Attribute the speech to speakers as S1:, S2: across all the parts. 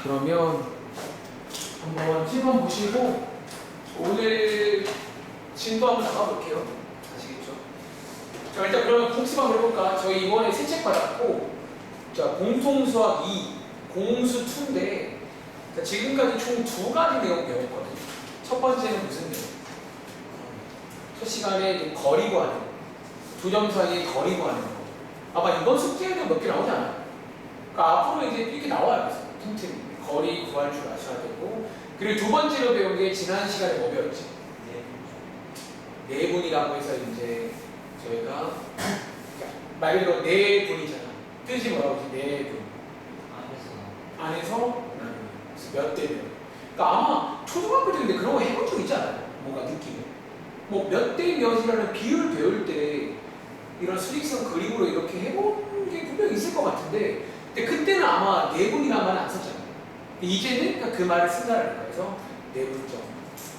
S1: 그러면 한번 7번 보시고 오늘 진도 한번 나가볼게요. 아시겠죠? 자, 일단 그러면 복습 한번 해볼까? 저희 이번에 새 책 받았고, 자, 공통수학 2, 공수 2인데, 자, 지금까지 총 2가지 내용 배웠거든요. 첫 번째는 무슨 내용? 첫 시간에 거리 구하는 거. 두 점 사이에 거리 구하는 거. 아마 이번 숙제에도 몇 개 나오지 않아요? 그러니까 앞으로 이제 이렇게 나와요. 틈틈이. 거리 구할 줄 아셔야 되고, 그리고 두 번째로 배운 게 지난 시간에 뭐 배웠지? 네분이라고 해서 이제 저희가 말 그대로 네 분이잖아. 뜻이 뭐라고 하지? 네 분. 안에서 몇 대 몇. 그러니까 아마 초등학교 때인데 그런 거 해본 적 있지 않아요? 뭔가 느낌이. 뭐 몇 대 몇이라는 비율 배울 때 이런 수직선 그림으로 이렇게 해본 게 분명히 있을 것 같은데, 근데 그때는 아마 네분이라는 말은 안 썼잖아요. 이제는 그 말을 쓴다는 거예요. 그래서 네분점.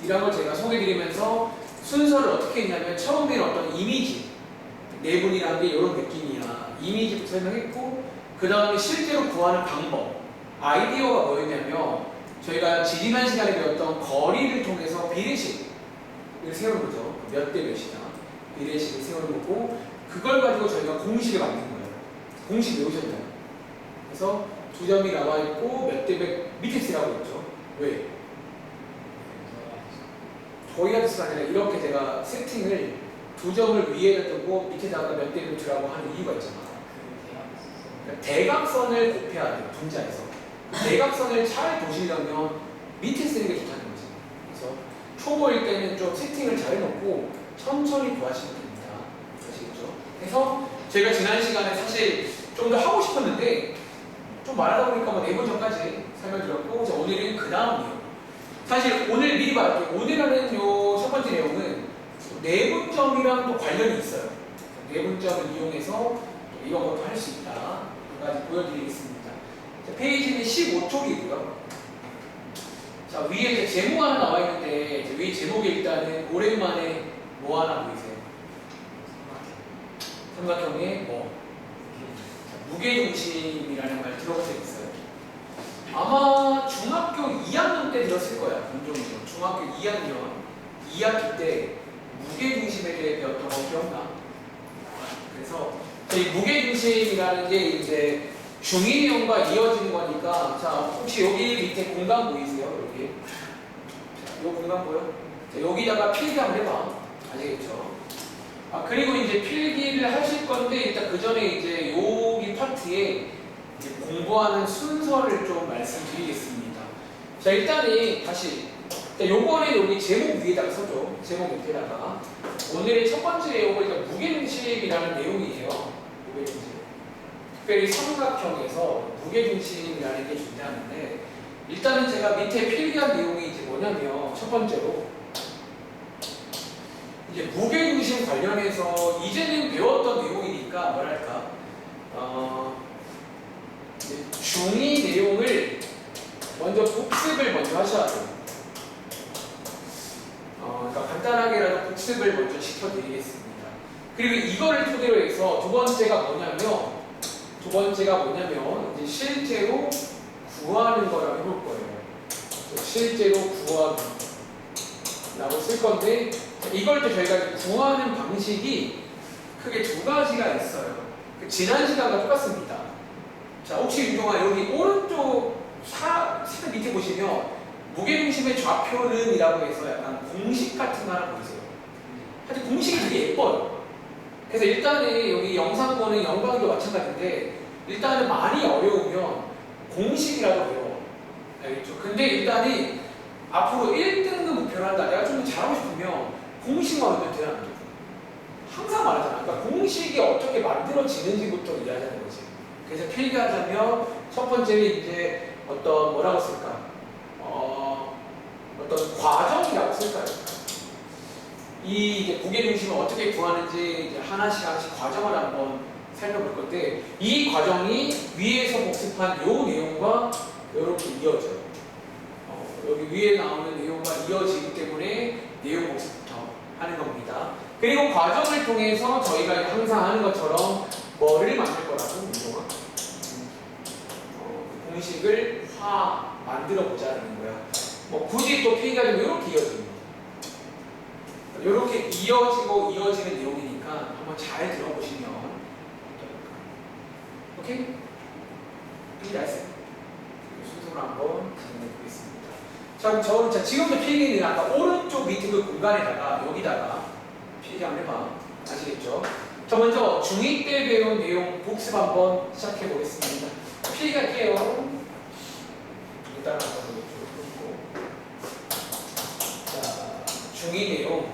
S1: 이런 걸 제가 소개해드리면서 순서를 어떻게 했냐면 처음에는 어떤 이미지, 네분이라는 게 이런 느낌이야. 이미지부터 설명했고, 그 다음에 실제로 구하는 방법. 아이디어가 뭐였냐면 저희가 지난 시간에 배웠던 거리를 통해서 비례식을 세우는 거죠. 몇 대 몇이다. 비례식을 세우는 거고, 그걸 가지고 저희가 공식을 만든 거예요. 공식 외우셨나요? 그래서 두 점이 나와 있고 몇 대 몇 밑에 쓰라고 했죠. 왜? 거기가 쓰가 아니라 이렇게 제가 세팅을 두 점을 위에다 두고 밑에다가 몇 대 몇이라고 하는 이유가 있잖아. 그러니까 대각선을 곱해야 돼요. 분자에서. 대각선을 잘 보시려면 밑에 쓰는 게 좋다는 거지. 그래서 초보일 때는 좀 세팅을 잘 해놓고 천천히 구하시면 됩니다. 아시겠죠? 그래서 제가 지난 시간에 사실 좀 더 하고 싶었는데 좀 말하다 보니까 뭐 4번 전까지 설명드렸고, 오늘은 그 다음이에요. 사실 오늘 미리 말할게요. 오늘 하는 요 첫 번째 내용은 내분점이랑 또 관련이 있어요. 내분점을 이용해서 이런 것도 할 수 있다. 한 가지 보여드리겠습니다. 자, 페이지는 15쪽이고요. 자, 위에 이제 제목 하나 나와 있는데, 이제 위에 제목에 일단은 오랜만에 뭐 하나 보이세요? 삼각형의 뭐? 무게중심이라는 말 들어본 적 있어요? 아마 중학교 2학년 때 들었을 거야. 본종이죠. 중학교 2학년 2학기 때 무게중심에 대해 배웠던 거 기억나? 그래서 이 무게중심이라는 게 이제 중위형과 이어지는 거니까, 자, 혹시 여기 밑에 공간 보이세요? 여기. 자, 이 공간 보여? 자, 여기다가 필기 한번 해봐. 아시겠죠? 아, 그리고 이제 필기를 하실 건데, 일단 그 전에 이제 여기 파트에 이제 공부하는 순서를 좀 말씀드리겠습니다. 자, 일단은 다시. 자, 요거는 여기 제목 위에다가 써줘. 제목 밑에다가. 오늘의 첫 번째 내용은 일단 무게중심이라는 내용이에요. 무게중심. 특별히 삼각형에서 무게중심이라는 게 존재하는데, 일단은 제가 밑에 필기한 내용이 이제 뭐냐면, 첫 번째로 이제 무게중심 관련해서 이제는 배웠던 내용이니까 뭐랄까 중위 내용을 먼저 복습을 먼저 하셔야 돼요. 그러니까 간단하게라도 복습을 먼저 시켜드리겠습니다. 그리고 이거를 토대로 해서 두 번째가 뭐냐면 이제 실제로 구하는 거라고 해볼 거예요. 실제로 구하는 라고 쓸 건데, 이걸 또 저희가 구하는 방식이 크게 두 가지가 있어요. 지난 시간과 똑같습니다. 자, 혹시 윤종아 여기 오른쪽 사 밑에 보시면 무게중심의 좌표는 이라고 해서 약간 공식 같은 거 하나 보이세요? 하여튼 공식이 되게 예뻐요. 그래서 일단은 여기 영상 보는 영광도 마찬가지인데, 일단은 많이 어려우면 공식이라도 배워. 알겠죠? 근데 일단은 앞으로 1등급 목표를 한다. 내가 좀 잘하고 싶으면 공식만 알면 돼야 안 돼. 항상 말하잖아. 그러니까 공식이 어떻게 만들어지는지부터 이야기하는 거지. 그래서 필기하자면 첫 번째는 이제 어떤 뭐라고 쓸까? 어떤 과정이라고 쓸까요? 이 이제 무게중심을 어떻게 구하는지 이제 하나씩 과정을 한번 살펴볼 건데, 이 과정이 위에서 복습한 요 내용과 이렇게 이어져요. 여기 위에 나오는 내용과 이어지기 때문에 내용 복습부터 하는 겁니다. 그리고 과정을 통해서 저희가 항상 하는 것처럼 뭐를 만들 거라고, 운동화? 형식을 만들어 보자는 거야. 뭐 굳이 또 P가 좀 이렇게 이어집니다. 이렇게 이어지고 이어지는 내용이니까 한번 잘 들어보시면 오케이? P 나이스. 순서로 한번 진행해 보겠습니다. 자, 지금도 필기는 아까 오른쪽 밑에 그 공간에다가 여기다가 필기 한번 해봐. 아시겠죠? 자, 먼저 중2 때 배운 내용 복습 한번 시작해 보겠습니다. 필기할게요. 일단 한번 고 자, 중2 내용.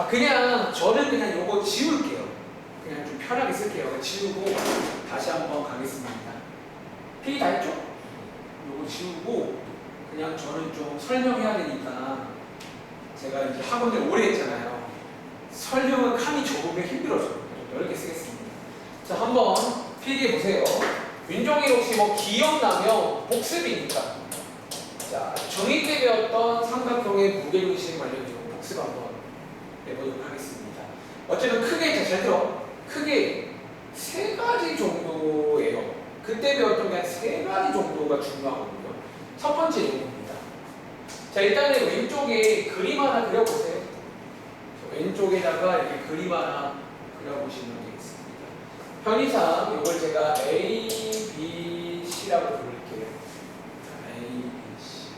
S1: 그냥 저는 그냥 요거 지울게요. 그냥 좀 편하게 쓸게요. 지우고 다시 한번 가겠습니다. 필기 다 했죠? 요거 지우고 그냥 저는 좀 설명해야 되니까 제가 이제 학원을 오래 했잖아요. 설명은 칸이 좁으면 힘들어져요. 좀 넓게 쓰겠습니다. 자, 한번 필기해 보세요. 윤종이 혹시 뭐 기억나면 복습이니까. 자, 중2 때 배웠던 삼각형의 무게중심 관련 내용 복습 한번 해보도록 하겠습니다. 어쨌든 크게 잘 들어. 크게 세 가지 정도예요. 그때 배웠던 게 한 세 가지 정도가 중요하거든요. 첫 번째 내용입니다. 자, 일단은 왼쪽에 그림 하나 그려보세요. 왼쪽에다가 이렇게 그림 하나 그려보시면 되겠습니다. 편의상 이걸 제가 A, B, C라고 부를게요. A, B, C.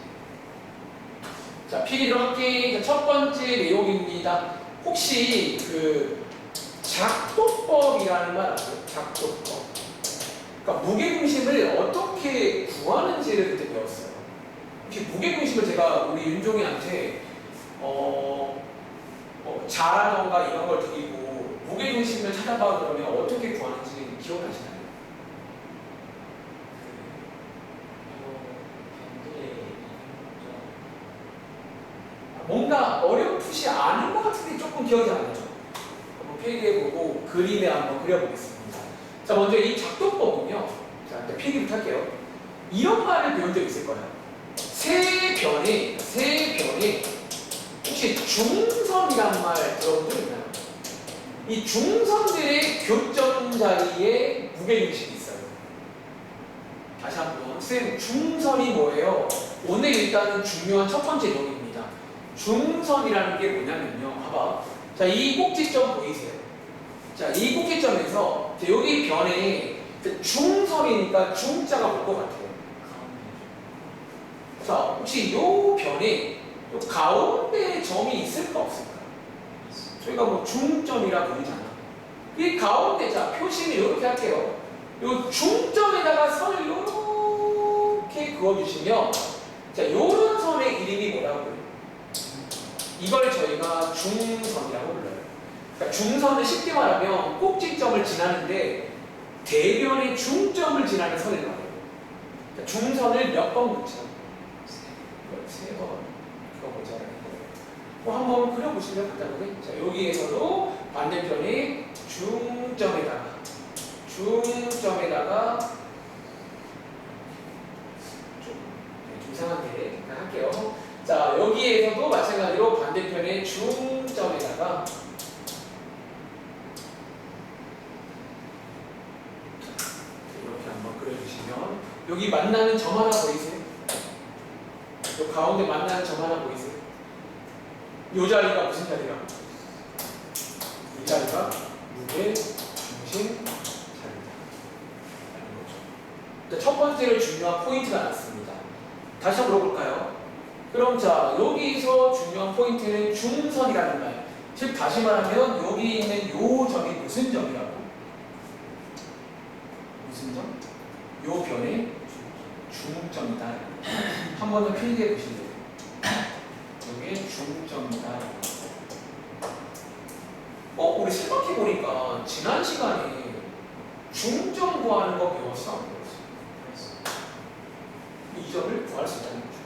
S1: 자, 필기 들어갈게. 첫 번째 내용입니다. 혹시 그 작도법이라는 말 아세요? 작도법. 그러니까 무게중심을 어떻게 구하는지를 그때 배웠어요. 혹시 무게중심을 제가 우리 윤종이한테 자라던가 이런 걸 드리고 무게중심을 찾아봐 그러면 어떻게 구하는지 기억나시나요? 뭔가 어렴풋이 아는 것 같은데 조금 기억이 안 나죠? 한번 필기해보고 그림에 한번 그려보겠습니다. 자, 먼저 이 작도법은요. 자, 일단 필기부터 할게요. 이런 말을 배운 적 있을 거예요. 세 변에 혹시 중선이라는 말 들어본 적 있나요? 이 중선들의 교점 자리에 무게중심이 있어요. 다시 한번. 쌤, 중선이 뭐예요? 오늘 일단은 중요한 첫 번째 내용입니다. 중선이라는 게 뭐냐면요. 봐봐. 자, 이 꼭지점 보이세요? 자, 이 꼭지점에서 여기 변에 중선이니까 중자가 올 것 같아요. 자, 혹시 요 변에 요 가운데 점이 있을까 없을까? 저희가 뭐 중점이라 부르잖아. 이 가운데, 자, 표시는 이렇게 할게요. 요 중점에다가 선을 이렇게 그어주시면, 자, 요런 선의 이름이 뭐라고 해요? 이걸 저희가 중선이라고 불러요. 그러니까 중선은 쉽게 말하면 꼭지점을 지나는데 대변의 중점을 지나는 선을 말해요. 그러니까 중선을 몇 번 그리죠? 세 번 그려보자는 거예요. 뭐 한번 그려보시면 간단하게. 자, 여기에서도 반대편에 중점에다가 좀 이상한데 할게요. 자, 여기에서도 마찬가지로 반대편에 중점에다가 이렇게 한번 그려주시면 여기 만나는 점 하나 보이세요? 요 가운데 만나는 점 하나 보이세요? 요 자리가 무슨 자리라고? 이 자리가 무게 중심 자리다. 첫 번째로 중요한 포인트가 나왔습니다. 다시 한번 물어볼까요? 그럼 자, 여기서 중요한 포인트는 중선이라는 말. 즉 다시 말하면 여기 있는 요 점이 무슨 점이라고? 무슨 점? 요 변의 중점이다. 한 번 더 필기해 보실래요? 이게 중점이다. 우리 생각해 보니까 지난 시간에 중점 구하는 거 배웠어? 안 배웠어? 이 점을 구할 수 있다는 거죠.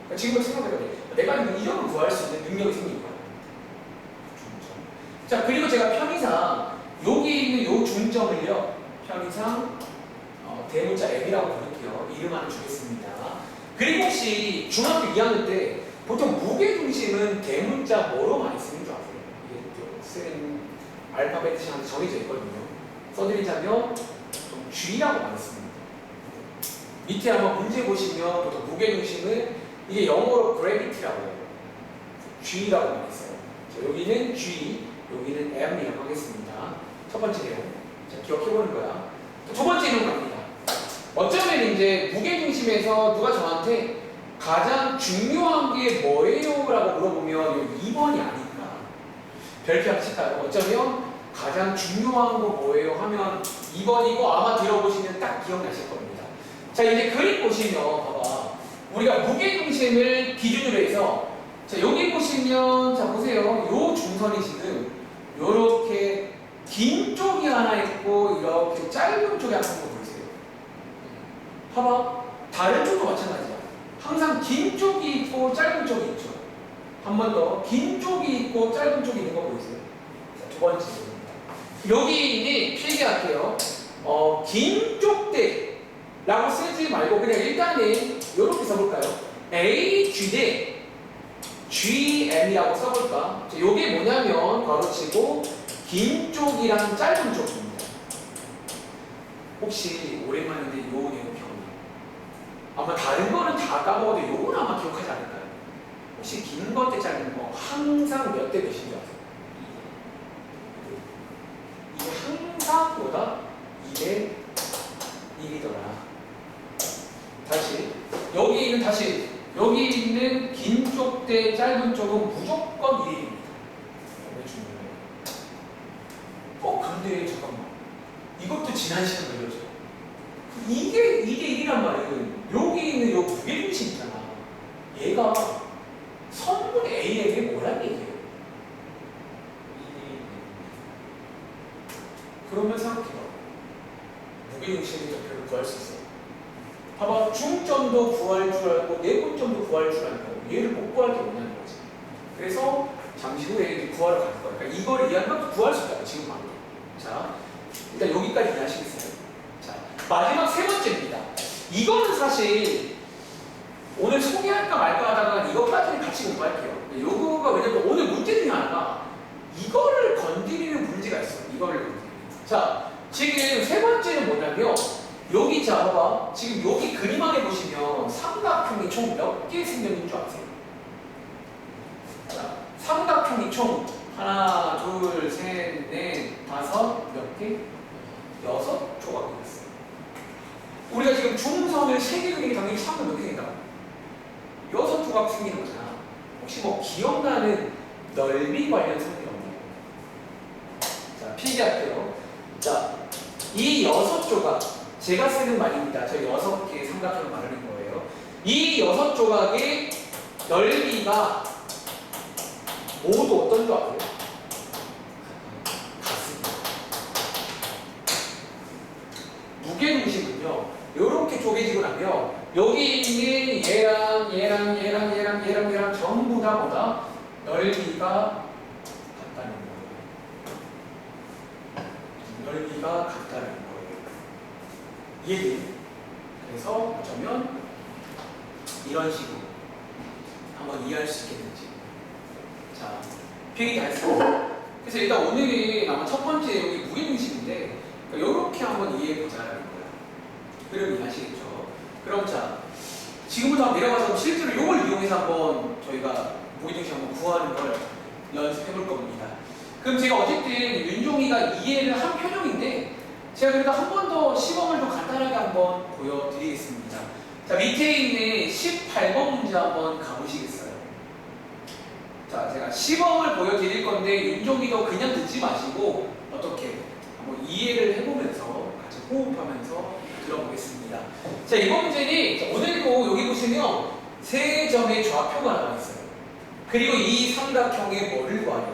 S1: 그러니까 지금 생각해봐야 돼. 내가 이 점을 구할 수 있는 능력이 생긴 거야. 중점. 자, 그리고 제가 편의상 여기 있는 요 중점을요, 편의상 대문자 M이라고 부를게요. 이름 하나 주겠습니다. 그리고 혹시 중학교 2학년 때 보통 무게중심은 대문자 뭐로 많이 쓰는 줄 아세요? 이게 쓰는 알파벳이 정해져 있거든요. 써드리자면 좀 G라고 많이 씁니다. 밑에 한번 문제 보시면 보통 무게중심은 이게 영어로 gravity라고 해요. G라고 말했어요. 자, 여기는 G, 여기는 M이라고 하겠습니다. 첫 번째 내용. 자, 기억해보는 거야. 두 번째 내용 갑니다. 어쩌면 이제 무게중심에서 누가 저한테 가장 중요한 게 뭐예요? 라고 물어보면 2번이 아닐까. 별표 칠까요? 어쩌면 가장 중요한 거 뭐예요? 하면 2번이고 아마 들어보시면 딱 기억나실 겁니다. 자, 이제 그림 보시면 봐봐. 우리가 무게중심을 기준으로 해서 자, 여기 보시면 자, 보세요. 요 중선이 지금 요렇게 긴 쪽이 하나 있고 이렇게 짧은 쪽이 하나 있는 거 보이세요? 봐봐. 다른 쪽도 마찬가지야. 항상 긴 쪽이 있고 짧은 쪽이 있죠. 한 번 더. 긴 쪽이 있고 짧은 쪽이 있는 거 보이세요? 자, 두 번째 부분입니다. 여기 필기할게요. 긴 쪽대라고 쓰지 말고 그냥 일단은 이렇게 써볼까요? H 대 GM이라고 써볼까? 자, 요게 뭐냐면 가로치고 긴 쪽이랑 짧은 쪽입니다. 혹시 오랜만인데 요 내용 기억나요? 아마 다른 거는 다 까먹어도 요건 아마 기억하지 않을까요? 혹시 긴 거 대 짧은 거 항상 몇 대 몇인 줄 아세요? 이게 항상 보다 2대 1이더라. 다시 여기 있는 긴 쪽 대 짧은 쪽은 무조건 1입니다. 왜 중요해요? 근데 잠깐만. 이것도 지난 시간 걸렸죠. 이게 2대 1이란 말이에요. 여기 있는 요 무게중심 있잖아. 얘가 선분 A에게 뭐란 얘기예요? 그러면 생각해봐. 무게중심의 좌표를 구할 수 있어. 봐봐. 중점도 구할 줄 알고 내분점도 구할 줄 알고 얘를 못 구할 게 뭐냐는 거지. 그래서 잠시 후에 구하러 갈 거야. 그러니까 이걸 이해하면 구할 수 있다. 지금 바로. 자, 일단 여기까지 이해하시겠어요? 자, 마지막 세 번째입니다. 이거는 사실 오늘 소개할까 말까 하다가 이것까지는 같이 공부할게요. 요거가 왜냐면 오늘 문제 중에 하나가 이거를 건드리는 문제가 있어요. 이거를 건드리는. 자, 지금 세 번째는 뭐냐면 여기 자 봐봐. 지금 여기 그림 안에 보시면 삼각형이 총 몇 개 생겼는 줄 아세요? 자, 삼각형이 총 하나, 둘, 셋, 넷, 다섯, 몇 개? 6조각이 있어요. 우리가 지금 중선을 3개 그리기 당연히 삼각 몇 개 생긴다고? 6조각 생기는 거잖아. 혹시 뭐 기억나는 넓이 관련 성질 없나요? 자, 필기할게요. 자, 이 6조각 제가 쓰는 말입니다. 저 6개 삼각형을 말하는 거예요. 이 6조각의 넓이가 모두 어떤 줄 아세요? 같습니다. 무게중심은요, 이렇게 쪼개지고 나면 여기 있는 얘랑 전부 다 뭐다? 넓이가 같다는 거예요. 넓이가 같다는 거예요. 이해돼요? 그래서 어쩌면 이런 식으로 한번 이해할 수 있겠는지. 자, 필기 다 했어요. 그래서 일단 오늘이 아마 첫 번째 내용이 무게중심인데 이렇게 한번 이해해보자라는 거야. 그럼 이해하시겠죠? 그럼 자, 지금부터 한번 내려가서 실제로 이걸 이용해서 한번 저희가 무게중심 한번 구하는 걸 연습해볼 겁니다. 그럼 제가 어쨌든 윤종이가 이해를 한 표정인데 제가 그래도 한 번 더 시범을 좀 간단하게 한번 보여드리겠습니다. 자, 밑에 있는 18번 문제 한번 가보시겠어요? 자, 제가 시범을 보여드릴 건데 윤종이도 그냥 듣지 마시고 어떻게 한번 이해를 해보면서 같이 호흡하면서 들어보겠습니다. 자, 이번 문제는 오늘도 여기 보시면 세 점의 좌표가 나와 있어요. 그리고 이 삼각형의 뭐를 구하려?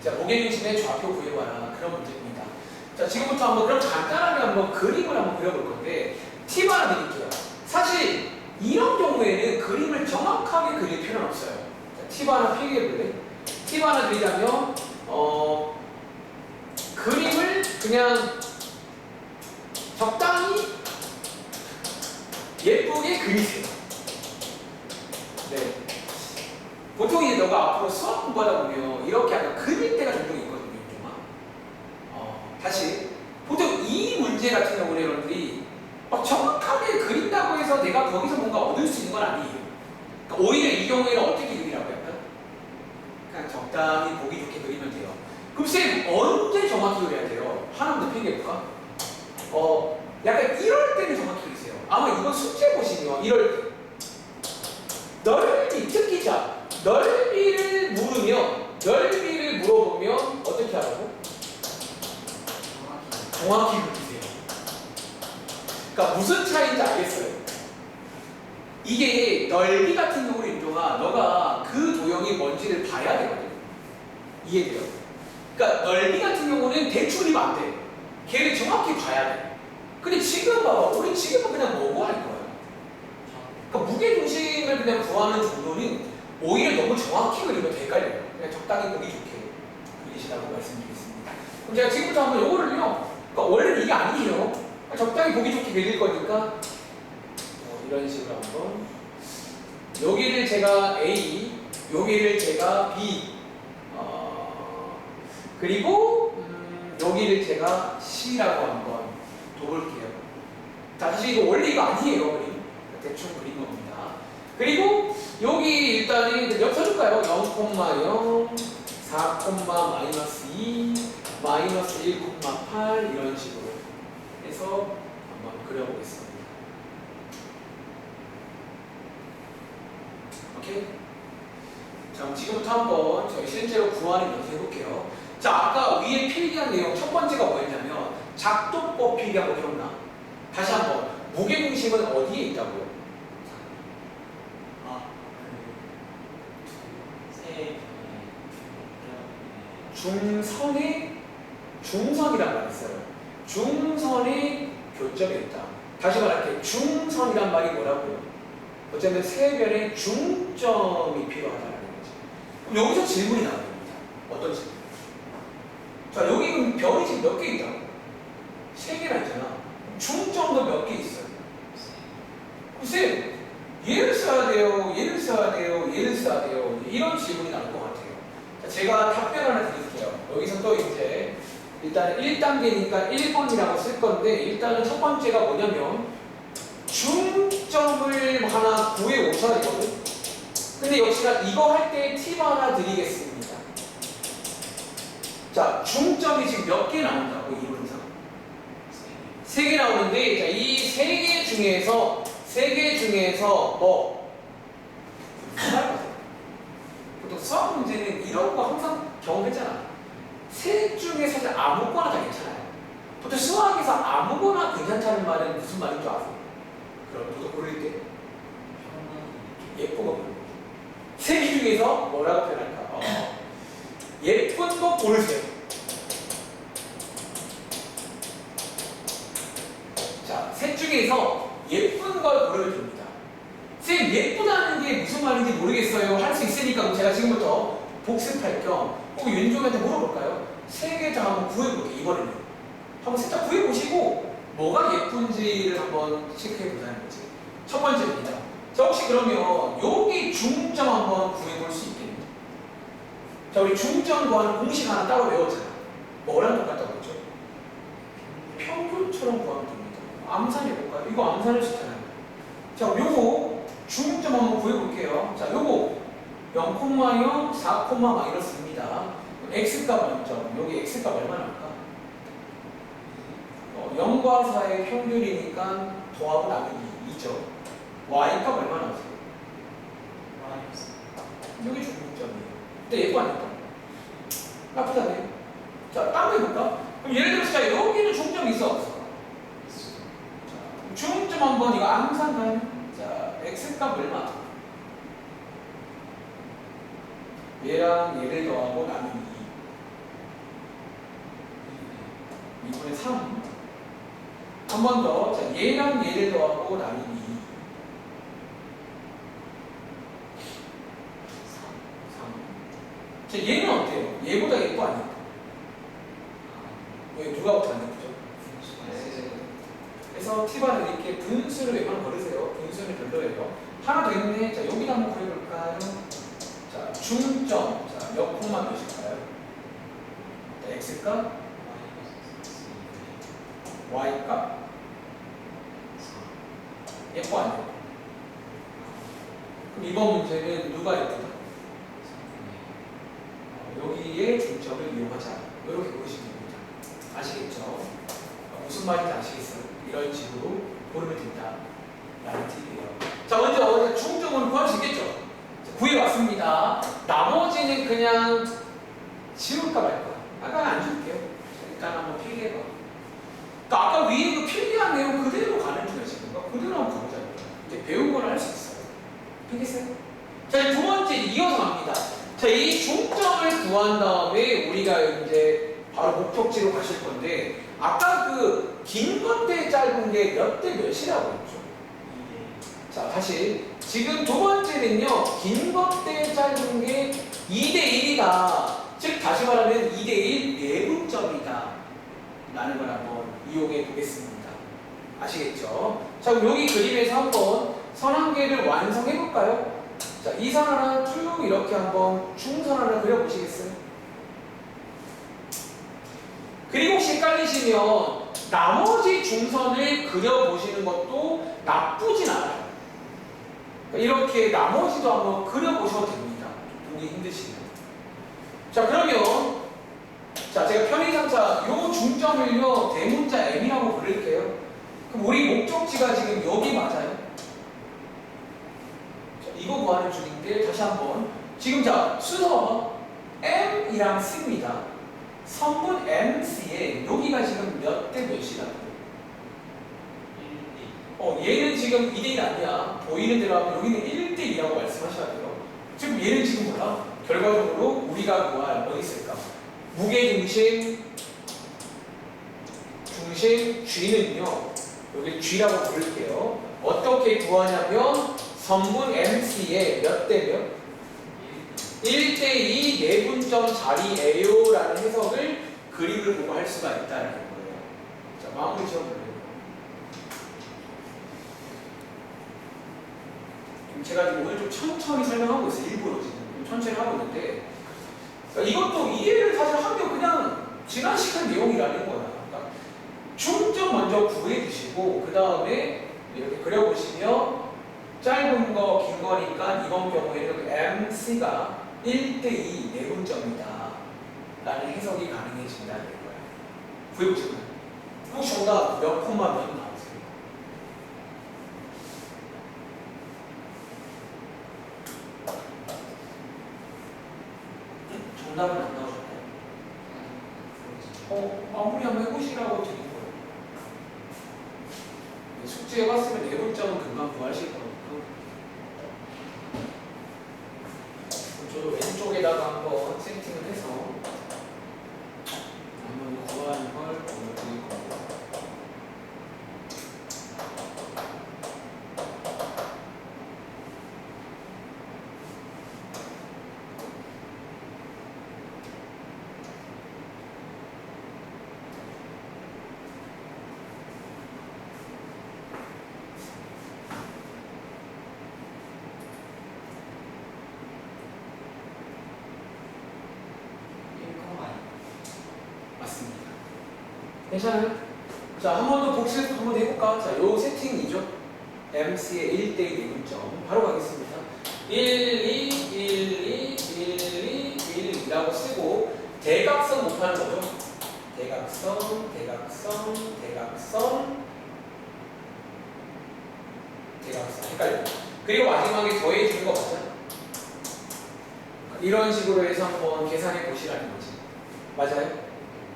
S1: 자, 무게중심의 좌표 구해봐라. 그런 문제입니다. 자, 지금부터 한번 그럼 간단하게 한번 그림을 한번 그려볼 건데 팁 하나 드릴게요. 사실 이런 경우에는 그림을 정확하게 그릴 필요는 없어요. 자, 팁 하나 필기해볼래? 팁 하나 드리자면 그림을 그냥 적당히 예쁘게 그리세요. 네. 보통 이제 너가 앞으로 수학 공부하다 보면 이렇게 약간 그릴 때가 종종 있거든요. 다시 보통 이 문제 같은 경우는 여러분들이 막 정확하게 그린다고 해서 내가 거기서 뭔가 얻을 수 있는 건 아니에요. 그러니까 오히려 이 경우에는 어떻게 그리라고 할까? 그냥 적당히 보기 좋게 그리면 돼요. 그럼 쌤 언제 정확히 그려야 돼요? 하나만 더 필기해볼까? 약간 이럴 때는 정확히 그리세요. 아마 이건 숙제 보시면 이럴 때 넓이, 특히 자 넓이를 물어보면 어떻게 하라고? 정확히 그리세요. 그러니까 무슨 차이인지 알겠어요? 이게 넓이 같은 경우는 인종아 너가 그 도형이 뭔지를 봐야 되거든. 이해돼요? 그러니까 넓이 같은 경우는 대충 그리면 안 돼. 걔를 정확히 봐야 돼. 근데 지금 봐봐. 우리 지금은 그냥 뭐고 할 거야. 그러니까 무게중심을 그냥 구하는 정도는 오히려 너무 정확히 그리면 더 헷갈려요. 그냥 적당히 보기 좋게 그리시라고 말씀드리겠습니다. 그럼 제가 지금부터 한번 요거를요. 그러니까 원래는 이게 아니에요. 적당히 보기 좋게 그릴 거니까 이런 식으로 한번 여기를 제가 A, 여기를 제가 B 그리고 여기를 제가 C라고 한번 둬볼게요. 자, 사실 이거 원래 이거 아니에요. 그림. 대충 그린 겁니다. 그리고 여기 일단은 몇 써줄까요? 0,0, 4, -2, -1,8 이런 식으로 해서 한번 그려보겠습니다. 오케이? 자, 그럼 지금부터 한번 저희 실제로 구하는 연습 해볼게요. 자, 아까 위에 필기한 내용 첫 번째가 뭐였냐면 작도법 필기한 거 기억나? 다시 한번 무게중심은 어디에 있다고요? 중선이란 말이 있어요. 중선의 교점에 있다. 다시 말할게요. 중선이란 말이 뭐라고요? 어쩌면 세 변의 중점이 필요하다는 거죠. 그럼 여기서 질문이 나옵니다. 어떤 질문? 자, 여기 그럼 변이 지금 몇 개 있다고? 세 개나 있잖아. 중점도 몇 개 있어요? 쌤, 얘를 써야 돼요, 얘를 써야 돼요, 얘를 써야 돼요. 이런 질문이 나올 것 같아요. 자, 제가 답변 하나 드릴게요. 여기서 또 이제 일단 1단계니까 1번이라고 쓸 건데 일단은 첫 번째가 뭐냐면 중점을 하나 구해 오셔야 되거든. 근데 역시나 이거 할 때 팁 하나 드리겠습니다. 자, 중점이 지금 몇 개 나온다고 이론상? 3개 나오는데 자, 이 3개 중에서 뭐? 보통 수학 문제는 이런 거 항상 경험했잖아. 셋 중에 사실 아무거나 다 괜찮아요. 보통 수학에서 아무거나 괜찮다는 말은 무슨 말인 줄 아세요? 그럼 보통 고를 때 예쁜 거 고르는 거죠. 3개 중에서 뭐라고 표현할까? 예쁜 거 고르세요. 자, 셋 중에서 예쁜 걸 고르면 됩니다. 쌤, 예쁘다는 게 무슨 말인지 모르겠어요. 할 수 있으니까 제가 지금부터 복습할 겸 꼭 윤종한테 물어볼까요? 3개 다 한번 구해볼게요. 이번에는 한번 살짝 구해보시고 뭐가 예쁜지를 한번 체크해보자는 거지. 첫 번째입니다. 자, 혹시 그러면 여기 중점 한번 구해볼 수 있겠네요. 자, 우리 중점 구하는 공식 하나 따로 외웠잖아. 뭐랑 똑같다고 했죠? 평균처럼 구하면 됩니다. 암산해볼까요? 이거 암산할 수 있잖아요. 자, 요거 중점 한번 구해볼게요. 자, 요거 0,0, 4, -2입니다. x값 만점. 여기 x값 얼마나 할까? 0과 4의 평균이니까 더하고 나누기 2죠. y값 얼마나 나오세요? 여기 중점이에요. 근데 예고 안 했다. 나쁘지 않아요. 자, 딴 거 해볼까? 그럼 예를 들어서 자, 여기는 중점이 있어 없어? 자, 중점 한번 이거 암산하면 자, x값 얼마? 얘랑 얘를 더하고 나누기 2분의 3. 한 번 더. 자, 얘랑 얘를 더하고 나누기 3. 자, 얘는 어때요? 얘보다 예뻐 안 예뻐? 왜 누가 더 안 예쁘죠? 그래서 팁 하나 드릴게. 분수를 웬만하면 버리세요. 분수는 별로예요. 하나 더 있네. 자, 여기다 한번 그려볼까요? 자, 중점. 자, 몇 콤마 몇일까요? x값, y값. 예뻐 안 예뻐? 그럼 이번 문제는 누가 예쁘다? 여기에 중점을 이용하자. 이렇게 보시면 됩니다. 아시겠죠? 무슨 말인지 아시겠어요? 이런 식으로 고르면 된다. 라는 팁이에요. 자, 먼저 중점을 구할 수 있겠죠? 구해왔습니다. 나머지는 그냥 지울까 말까. 아까 안 줄게요. 일단 한번 필기해봐. 그러니까 아까 위에 그 필기한 내용 그대로 가는 중이야 지금. 그대로 한번 가보자고요. 이제 배운 걸 할 수 있어요. 알겠어요? 자, 이제 두 번째 이어서 갑니다. 자, 이 중점을 구한 다음에 우리가 이제 바로 목적지로 가실 건데, 아까 그 긴 것 대 짧은 게 몇 대 몇이라고 했죠? 자, 다시. 지금 두 번째는요, 긴 것 대 짧은 게 2대 1이다. 즉, 다시 말하면 2대 1 내분점이다. 라는 걸 한번 이용해 보겠습니다. 아시겠죠? 자, 그럼 여기 그림에서 한번 선 한 개를 완성해 볼까요? 자, 이 선 하나 쭉 이렇게 한번 중선 하나 그려보시겠어요? 그리고 혹시 헷갈리시면 나머지 중선을 그려보시는 것도 나쁘진 않아요. 이렇게 나머지도 한번 그려보셔도 됩니다. 보기 힘드시면. 자, 그러면 자, 제가 편의상사 요 중점을요 대문자 M이라고 부를게요. 그럼 우리 목적지가 지금 여기 맞아요? 자, 이거 구하는 중인데 다시 한번 지금 자 순서 M이랑 C입니다. 성분 MC에 여기가 지금 몇 대 몇이라고? 얘는 지금 2대1 아니야. 보이는 대로 하면 여기는 1대2라고 말씀하셔야 돼요. 지금 얘는 지금 뭐야? 결과적으로 우리가 구할 어디 있을까? 무게중심, 중심, G는요. 여기 G라고 부를게요. 어떻게 구하냐면 성분 MC에 몇 대 몇? 1대2 내분점 자리에요 라는 해석을 그림을 보고 할 수가 있다는 거예요. 자, 마무리 지어볼래요. 제가 지금 오늘 좀 천천히 설명하고 있어요. 일부러 지금 좀 천천히 하고 있는데, 그러니까 이것도 이해를 사실 하면 그냥 지난 시간 내용이라는 거야. 그러니까 중점 먼저 구해 주시고 그 다음에 이렇게 그려보시면 짧은 거, 긴 거니까 이번 경우에는 MC가 1대2 내분점이다 라는 해석이 가능해진다는 거예요. 구해보시면 혹시 정답 몇 콤마 몇 나오세요? 정답은 안 나오셨나요? 마무리 한번 해보시라고 드린 거예요. 숙제 해봤으면 내분점은 금방 구하실 거니까. 저도 왼쪽에다가 한번 세팅을 해서 한번 구하는 걸 보여드릴 겁니다. 맞습니다. 괜찮아요? 자, 한 번 더 복습 한번 해볼까? 자, 요 세팅이죠. MC의 1대2 내분점. 바로 가겠습니다. 1, 2, 1, 2, 1, 2, 1이라고 쓰고 대각선 못하는 거죠. 대각선, 대각선, 대각선, 대각선. 헷갈려요. 그리고 마지막에 더해주는 거 맞죠? 이런 식으로 해서 한번 계산해 보시라는 거지. 맞아요?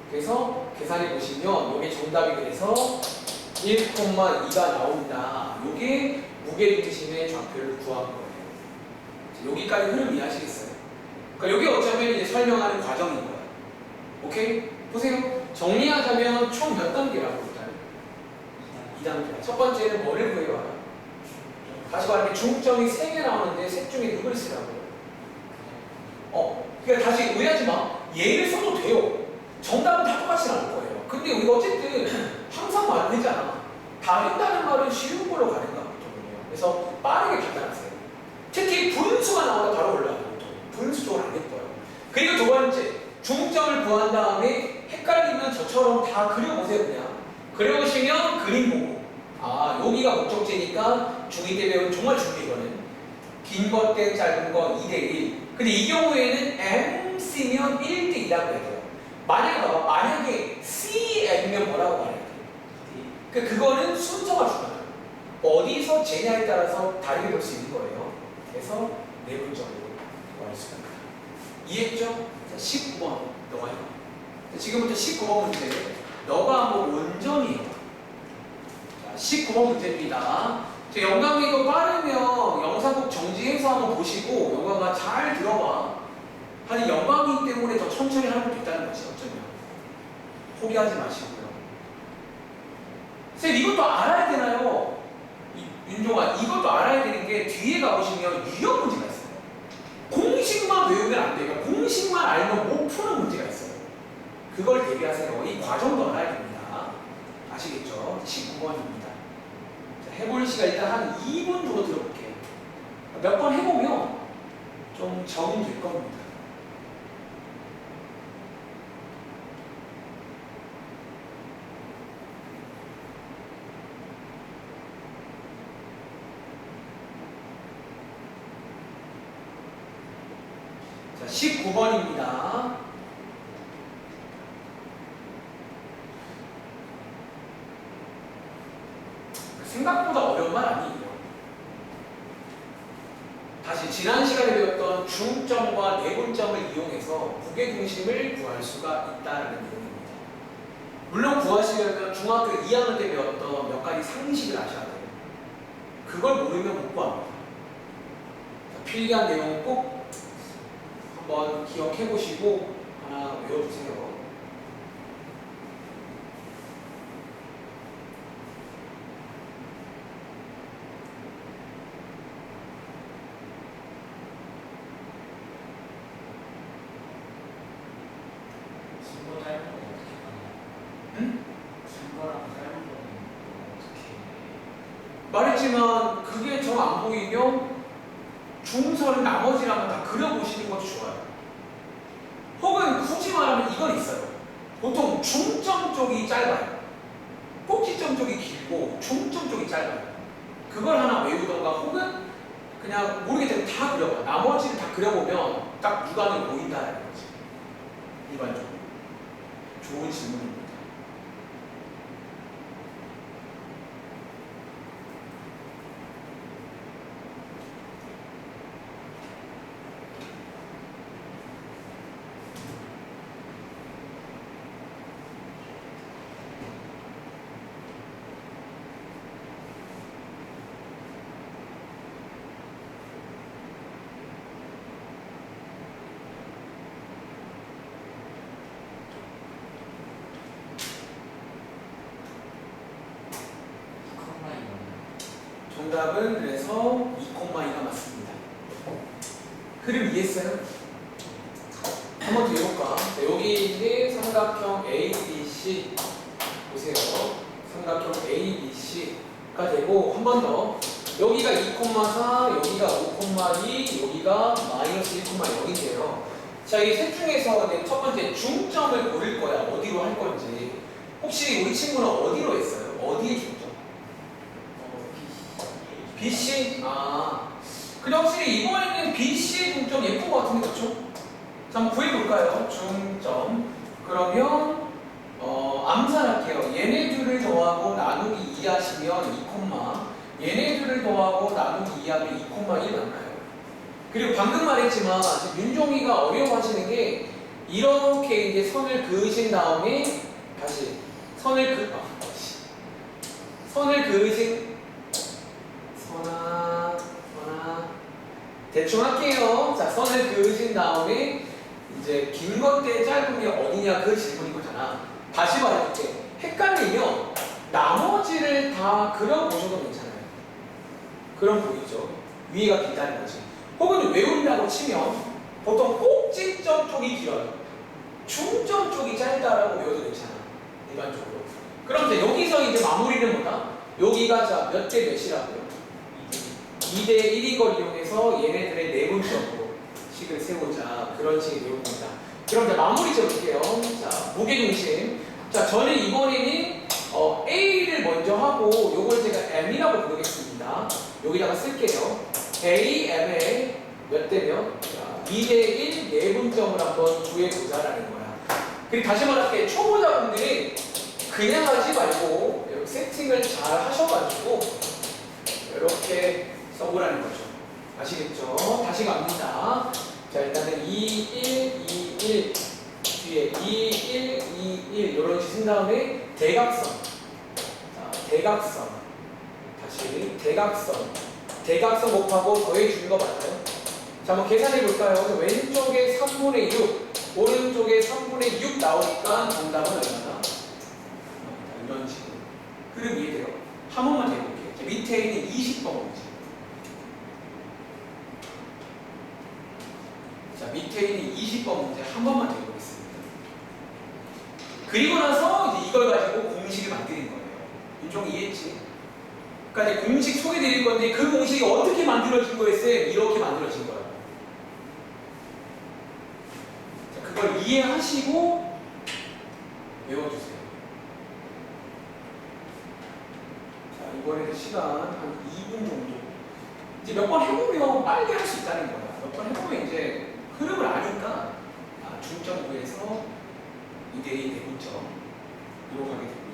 S1: 그래서 계산해 보시면 이게 정답이 돼서 1,2가 나온다. 이게 무게중심의 좌표를 구한 거예요. 여기까지 흐름 이해하시겠어요? 그러니까 이게 어쩌면 이제 설명하는 과정인 거예요. 오케이? 보세요. 정리하자면 총 몇 단계라고 일단? 2단계. 첫 번째는 뭐를 구해와요? 다시 말하면 중점이 3개 나오는데 셋 중에 누굴 쓰라고요? 그러니까 다시 오해하지 마. 얘를 써도 돼요. 정답은 다 똑같이 나올 거예요. 근데 우리가 어쨌든 항상 말하잖아. 다른다는 말은 쉬운 걸로 가는 거거든요. 그래서 빠르게 판단하세요. 특히 분수가 나오다 바로 올라가요. 분수 쪽은 안 예뻐요. 그리고 두 번째, 중점을 구한 다음에 헷갈리면 저처럼 다 그려보세요. 그냥 그려보시면 그림 보고 아, 여기가 목적지니까 중2 때 배운 정말 중요해 이거는. 긴 것 대 짧은 거 2대1. 근데 이 경우에는 MC면 1대2라고 해야 돼요. 만약에 CM면 뭐라고 말해야 돼? 그거는 순서가 중요해요. 어디서 재냐에 따라서 다르게 볼 수 있는 거예요. 그래서 내분적으로 구할 수가 있다. 이해했죠? 자, 19번 너가 해봐. 지금부터 19번 문제. 너가 한번 온전히 해봐. 자, 19번 문제입니다. 영광이도 빠르면 영상 꼭 정지해서 한번 보시고 영광아 잘 들어봐. 아니 영광이 때문에 더 천천히 하는 것도 있다는 거지. 어쩌면 포기하지 마시고요. 쌤 이것도 알아야 되나요? 윤종아 이것도 알아야 되는 게 뒤에 가보시면 유형 문제가 있어요. 공식만 외우면 안 돼요. 공식만 알면 못 푸는 문제가 있어요. 그걸 대비하세요. 이 과정도 알아야 됩니다. 아시겠죠? 19번입니다. 해볼 시간 일단 한 2분 정도 들어볼게요. 몇 번 해보면 좀 적응될 겁니다. 자, 19번입니다. 생각보다 어려운 말 아니에요. 다시 지난 시간에 배웠던 중점과 내분점을 이용해서 무게중심을 구할 수가 있다는 내용입니다. 물론 구하시려면 중학교 2학년 때 배웠던 몇 가지 상식을 아셔야 돼요. 그걸 모르면 못 구합니다. 필기한 내용 꼭 한번 기억해 보시고 하나 외워주세요. 말했지만 그게 정 안 보이면 중설은 나머지랑은 다 그려보시는 것도 좋아요. 혹은 굳이 말하면 이건 있어요. 보통 중점 쪽이 짧아요. 꼭지점 쪽이 길고 중점 쪽이 짧아요. 그걸 하나 외우던가 혹은 그냥 모르겠다면 다 그려봐. 나머지를 다 그려보면 딱 육안을 보인다는 거지. 일반적으로. 좋은 질문입니다. 정답은 그래서 2,2가 맞습니다. 흐름 이해했어요? 한번 더 해볼까? 여기 이제 삼각형 ABC 보세요. 삼각형 ABC가 되고 한 번 더 여기가 2,4 여기가 5,2 여기가 마이너스 1,0인데요. 자, 이 셋 중에서 이제 첫 번째 중점을 고를 거야. 어디로 할 건지. 혹시 우리 친구는 어디로 했어요? 어디에 중점? BC? 아, 근데 확실히 이번에는 BC의 중점 예쁜 것 같은데, 그렇죠? 자, 한번 구해볼까요? 중점. 그러면 암산할게요. 얘네들을 더하고 나누기 2 하시면 2, 얘네들을 더하고 나누기 2 하면 2,1 맞나요? 그리고 방금 말했지만 지금 윤종이가 어려워하시는 게 이렇게 이제 선을 그으신 다음에 다시 선을 그으신 대충 할게요. 자, 선을 그으신 다음에 이제 긴 것 대 짧은 게 어디냐 그 질문인 거잖아. 다시 말해줄게. 헷갈리면 나머지를 다 그려보셔도 괜찮아요. 그럼 보이죠? 위가 길다는 거지. 혹은 외운다고 치면 보통 꼭지점 쪽이 길어요. 중점 쪽이 짧다라고 외워도 괜찮아. 일반적으로. 그럼 이제 여기서 이제 마무리는 뭐다? 여기가 자 몇 대 몇이라고요? 2대 1인 걸 이용해서 얘네들의 내분점으로 식을 세우자. 그런 식의 내용입니다. 그럼 이제 마무리 지어볼게요. 자, 무게중심. 자, 저는 이번에는 A를 A를 먼저 하고 요걸 제가 M이라고 부르겠습니다. 여기다가 쓸게요. A, M의 몇 대 몇? 2대1 내분점을 한번 구해보자라는 거야. 그리고 다시 말할게. 초보자분들이 그냥 하지 말고 이렇게 세팅을 잘 하셔가지고 이렇게 써보라는 거죠. 아시겠죠? 다시 갑니다. 자, 일단은 2, 1, 2, 1 뒤에 2, 1, 2, 1 이런 식쓴 다음에 대각선. 자, 대각선. 다시 대각선. 대각선 곱하고 더해주는 거 맞아요? 자, 한번 계산해 볼까요? 왼쪽에 3분의 6, 오른쪽에 3분의 6 나오니까 정답은 얼마나? 이런 식으로. 그럼 이해돼요? 한 번만 해볼게요. 밑에 있는 20번 문제. 자, 밑에 있는 20번 문제 한 번만 해보겠습니다. 그리고 나서 이제 이걸 가지고 공식을 만드는 거예요. 윤종이 이해했지? 그러니까 이제 공식 소개드릴 건데 그 공식이 어떻게 만들어진 거였어요? 이렇게 만들어진 거예요. 자, 그걸 이해하시고 외워주세요. 자, 이번에도 시간 한 2분 정도. 이제 몇 번 해보면 빨리 할 수 있다는 거야. 몇 번 해보면 이제 흐름을 아니까 중점 구에서 2대2 대분점으로 가게 됩니다.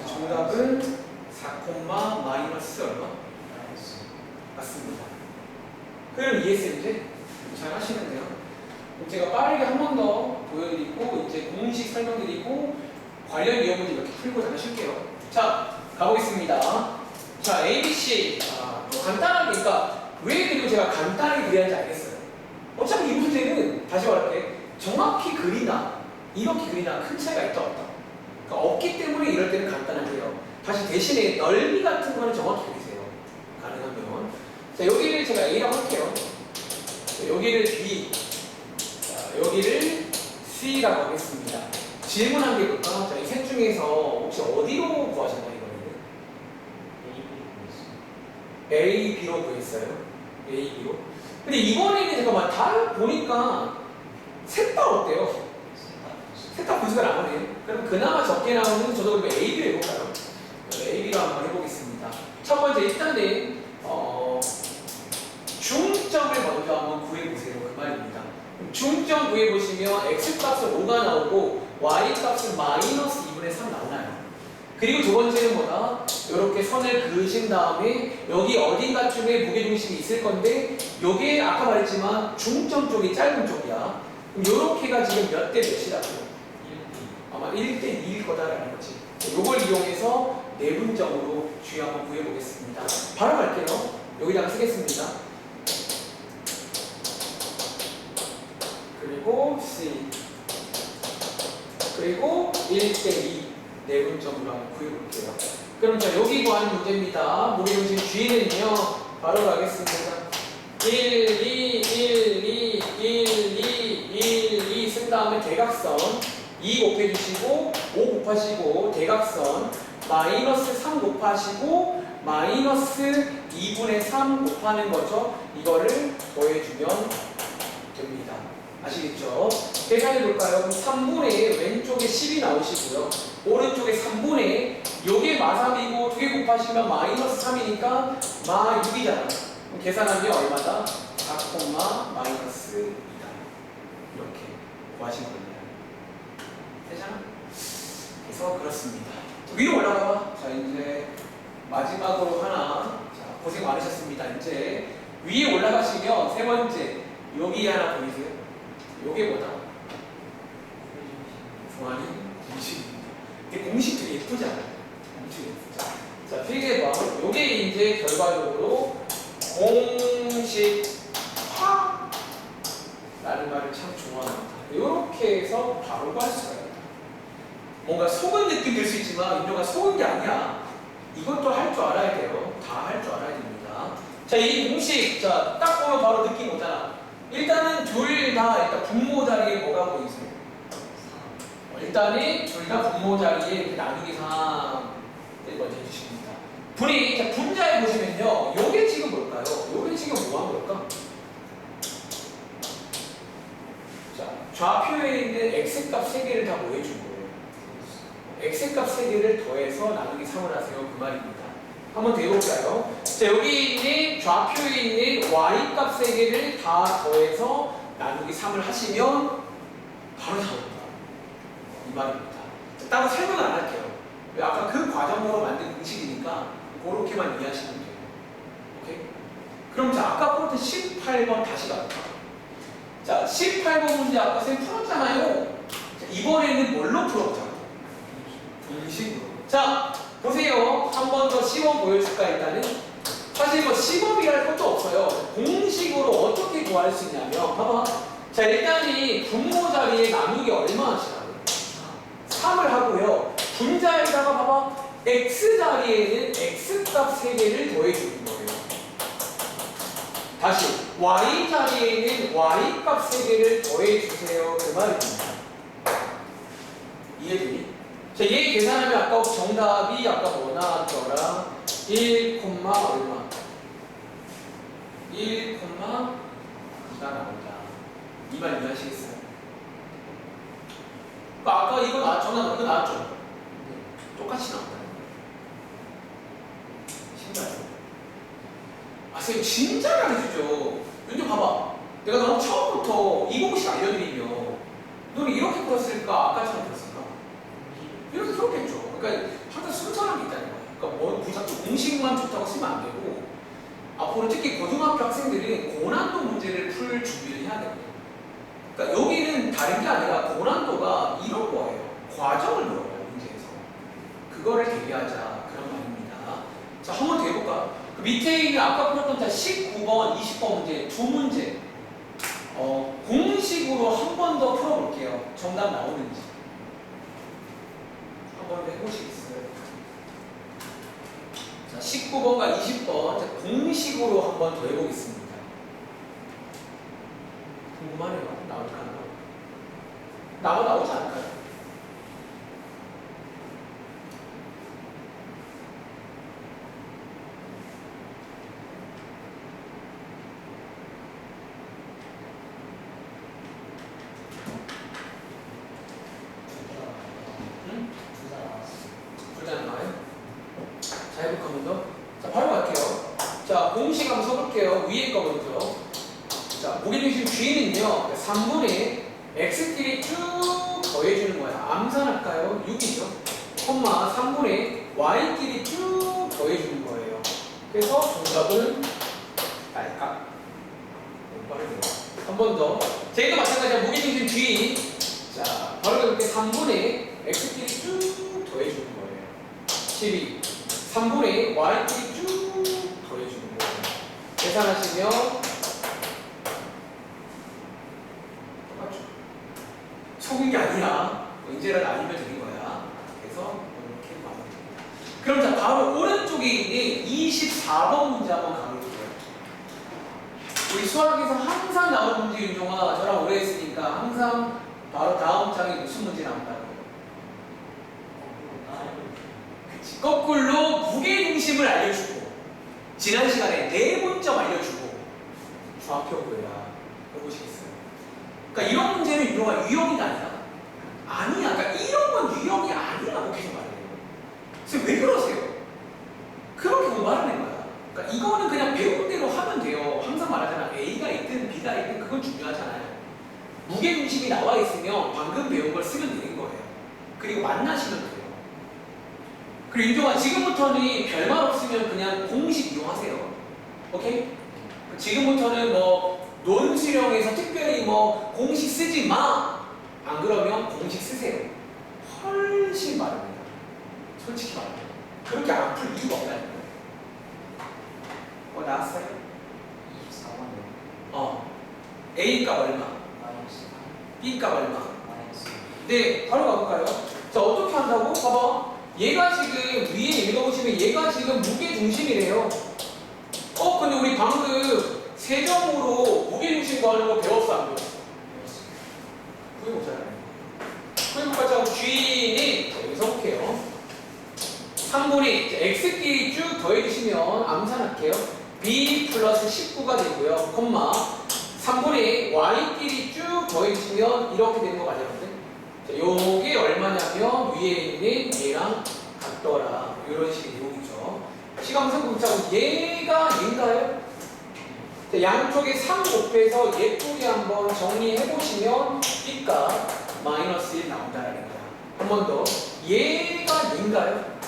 S1: 정답은 4, 마이너스 얼마? 맞습니다. 그럼 이해했어요 이제? 잘 하시면 돼요. 그럼 제가 빠르게 한 번 더 보여드리고 이제 공식 설명드리고 관련 유형문제 이렇게 풀고 다니실게요. 자, 가보겠습니다. 자, ABC. 또 간단하게, 그러니까 왜 그리고 제가 간단하게 그려야지 알겠어요. 어차피 이 문제는 다시 말할게. 정확히 그리나 이렇게 그리나 큰 차이가 있다 없다. 그러니까 없기 때문에 이럴 때는 간단한데요. 다시 대신에 넓이 같은 거는 정확히 그리세요. 가능하면. 자, 여기를 제가 A라고 할게요. 자, 여기를 B. 자, 여기를 C라고 하겠습니다. 질문 한 개 볼까? 자, 이 셋 중에서 혹시 어디로 구하셨나요, 이번에는? A, B로 구했어요. A, B로. 근데 이번에는 잠깐만, 다 보니까 셋 다 어때요? 셋 다 분수가 나오네요. 그럼 그나마 적게 나오는 저도 그러면 A, B로 해볼까요? A, B로 한번 해보겠습니다. 첫 번째, 일단은, 중점을 먼저 한번 구해보세요. 그 말입니다. 중점 구해보시면 X값은 5가 나오고 Y값은 마이너스 2분의 3 나오나요? 그리고 두 번째는 뭐다? 이렇게 선을 그으신 다음에 여기 어딘가쯤에 무게중심이 있을 건데 여기에 아까 말했지만 중점 쪽이 짧은 쪽이야. 그럼 요렇게가 지금 몇 대 몇이라고? 1대2. 아마 1대 2일 거다라는 거지. 요걸 이용해서 내분점으로 G 한번 구해보겠습니다. 바로 갈게요. 여기다가 쓰겠습니다. 그리고 C 그리고 1대2 내분점으로 한번 구해볼게요. 그럼 자 여기 구하는 문제입니다. 무게중심 G는요 바로 가겠습니다. 1, 2, 1, 2, 1, 2, 1, 2 쓴 다음에 대각선 2 곱해주시고 5 곱하시고 대각선 마이너스 3 곱하시고 마이너스 2분의 3 곱하는 거죠. 이거를 더해주면 됩니다. 아시겠죠? 계산해 볼까요? 그럼 3분의 왼쪽에 10이 나오시고요. 오른쪽에 3분의 요게 마3이고 2개 곱하시면 마이너스 3이니까 마6이잖아. 그럼 계산하면 얼마다? 4, 마이너스 2다. 이렇게 구하신 겁니다. 되잖아? 그래서 그렇습니다. 위로 올라가봐. 자, 이제 마지막으로 하나. 자, 고생 많으셨습니다. 이제 위에 올라가시면 세 번째 여기 하나 보이세요? 요게 뭐다? 부환이 공식입니다. 근데 공식 되게 예쁘지 않아요? 엄청 예쁘죠? 자, 필기해봐. 요게 이제 결과적으로 공식화라는 말을 참 좋아합니다. 이렇게 해서 바로 구할 수가 있다. 뭔가 속은 느낌 들 수 있지만 인조가 속은 게 아니야. 이것도 할 줄 알아야 돼요. 다 할 줄 알아야 됩니다. 자, 이 공식, 자, 딱 보면 바로 느낌 오잖아. 일단은 둘 다 일단 분모 자리에 뭐가 보이세요? 일단은 둘 다 분모 자리에 이렇게 나누기 3을 먼저 해주십니다. 분이, 자, 분자에 보시면요. 요게 지금 뭘까요? 요게 지금 뭐 한 걸까? 자, 좌표에 있는 x값 3개를 다 뭐 해준 거예요? x값 3개를 더해서 나누기 3을 하세요. 그 말입니다. 한번 더 해볼까요? 자, 여기 있는 좌표에 있는 y값 3개를 다 더해서 나누기 3을 하시면 바로 나옵니다. 이 말입니다. 자, 따로 설명은 안 할게요. 아까 그 과정으로 만든 공식이니까 그렇게만 이해하시면 돼요. 오케이? 그럼 자, 아까 풀었던 18번 다시 갈까? 자, 18번 문제 아까 쌤 풀었잖아요. 자, 이번에는 뭘로 풀어보자고? 공식으로. 자, 보세요. 한 번 더 시범 보여줄까, 일단은? 사실 뭐 시범이랄 것도 없어요. 공식으로 어떻게 구할 수 있냐면, 봐봐. 자, 일단 이 분모 자리에 나누기 얼마씩하고요? 3을 하고요. 분자에다가 봐봐. x 자리에는 x값 3개를 더해주는 거예요. 다시, y 자리에는 y값 3개를 더해주세요. 그 말입니다. 이해되니? 자, 얘 계산하면 아까 정답이 아까 뭐 나왔더라? 1, 얼마? 1, 2가 나온다. 이 말 이해하시겠어요? 아까 이거 정답 이거 나왔죠? 네. 똑같이 나온다. 신기하죠? 아, 선생님 진짜 잘해주죠. 윤주 봐봐. 내가 너무 처음부터 이 공식 알려드리면 너는 이렇게 풀었을까? 아까처럼 풀었을까? 이렇게 그렇겠죠. 그러니까 항상 순서라는 게 있다는 거예요. 그러니까 뭐 자꾸 공식만 좋다고 쓰면 안 되고 앞으로 특히 고등학교 학생들은 고난도 문제를 풀 준비를 해야 돼요. 그러니까 여기는 다른 게 아니라 고난도가 이런 거예요. 과정을 물어봐요, 문제에서. 그거를 대비하자 그런 말입니다. 자, 한 번 더 해볼까? 그 밑에 있는 아까 풀었던 자 19번, 20번 문제 두 문제 공식으로 한 번 더 풀어볼게요. 정답 나오는지. 한번 해보시겠어요? 자, 19번과 20번 공식으로 한 번 더 해보겠습니다. 궁금하네요. 나올까요? 나오지 않을까요? 응? 둘 다 나와요? 자, 해볼까 먼저? 자, 바로 갈게요. 자, 공식 한번 써볼게요. 위에 거 먼저. 자, 무게중심 G는요, 3분의 x끼리 쭉 더해주는 거야. 암산할까요? 6이죠. 콤마 3분의 y끼리 쭉 더해주는 거예요. 그래서 정답은 딸깍. 빠르네요. 한 번 더. 자, 이거 마찬가지야. 무게중심 G. 자, 바로 이렇게 3분의 x끼리 쭉 더해주는 거예요. 12. 3분의 y끼리 쭉 더해주는 거예요. 계산하시면 속은 게 아니라 문제를 아니면 되는 거야. 그래서 이렇게 마무리됩니다. 그럼 자, 바로 오른쪽에 있는 24번 문제 한번 가볼게요. 우리 수학에서 항상 나오는 문제 윤종아, 저랑 오래 했으니까 항상 바로 다음 장에 무슨 문제 나온다고? 그치. 거꾸로 무게중심을 알려주고 지난 시간에 내분점 알려주고 좌표 구해라. 해보시겠어요? 그러니까 이런 문제는 유형이 아니야. 아니야. 그러니까 이런 건 유형이 아니라고 계속 말해요. 그래서 왜 그러세요? 그렇게 공부하는 거야. 그러니까 이거는 그냥 배운 대로 하면 돼요. 항상 말하잖아. A가 있든 B가 있든 그건 중요하잖아요. 무게중심이 나와 있으면 방금 배운 걸 쓰면 되는 거예요. 그리고 만나시면 돼요. 그리고 인종아 지금부터는 별말 없으면 그냥 공식 이용하세요. 오케이? 지금부터는 뭐 논수령에서 특별히 뭐 공식 쓰지 마. 안 그러면 공식 쓰세요. 훨씬 많습니다. 솔직히 말해요. 그렇게 안 풀 이유가 없다는 거예요. 나왔어요?
S2: 24번
S1: A 값 얼마?
S2: 마이너스
S1: B 값 얼마?
S2: 마이너스
S1: 네, 바로 가볼까요? 자, 어떻게 한다고? 봐봐. 얘가 지금 위에 읽어보시면 얘가 지금 무게중심이래요. 근데 우리 방금 세정으로 무게중심 구하는 거 배웠어, 안 배웠어? 구해보잖아요. 구해볼까? 자, G는 자, 여기서 볼게요. 3분의 X끼리 쭉 더해주시면 암산할게요. B 플러스 19가 되고요. 콤마 3분의 Y끼리 쭉 더해주시면 이렇게 되는 거 맞아요? 자, 요게 얼마냐면 위에 있는 얘랑 같더라. 이런 식의 내용이죠. 시간상 분자고 얘가 얘인가요? 자, 양쪽에 3 곱해서 예쁘게 한번 정리해보시면 B가 마이너스 1 나온다라는 거야. 한 번 더. 얘가 얘인가요?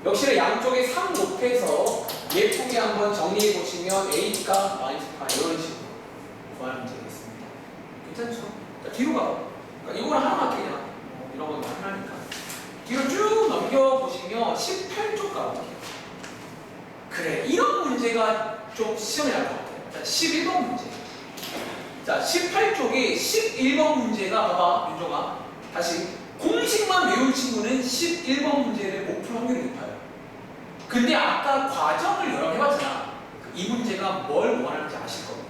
S1: 역시나 양쪽에 3 곱해서 예쁘게 한번 정리해보시면 A가 마이너스 8 이런 식으로 구하는 문제 되겠습니다. 괜찮죠? 자, 뒤로 가요. 그러니까 이거는 하나만 그냥 이런 건 하나니까 뒤로 쭉 넘겨보시면 18쪽 가볼게요. 그래, 이런 문제가 좀 시험에 나올 것 같아요. 자, 11번 문제. 자, 18쪽에 11번 문제가 봐봐, 윤종아. 다시 공식만 외운 친구는 11번 문제를 못 풀 확률이 높아요. 근데 아까 과정을 여러 번 해봤잖아. 이 문제가 뭘 원하는지 아실 겁니다.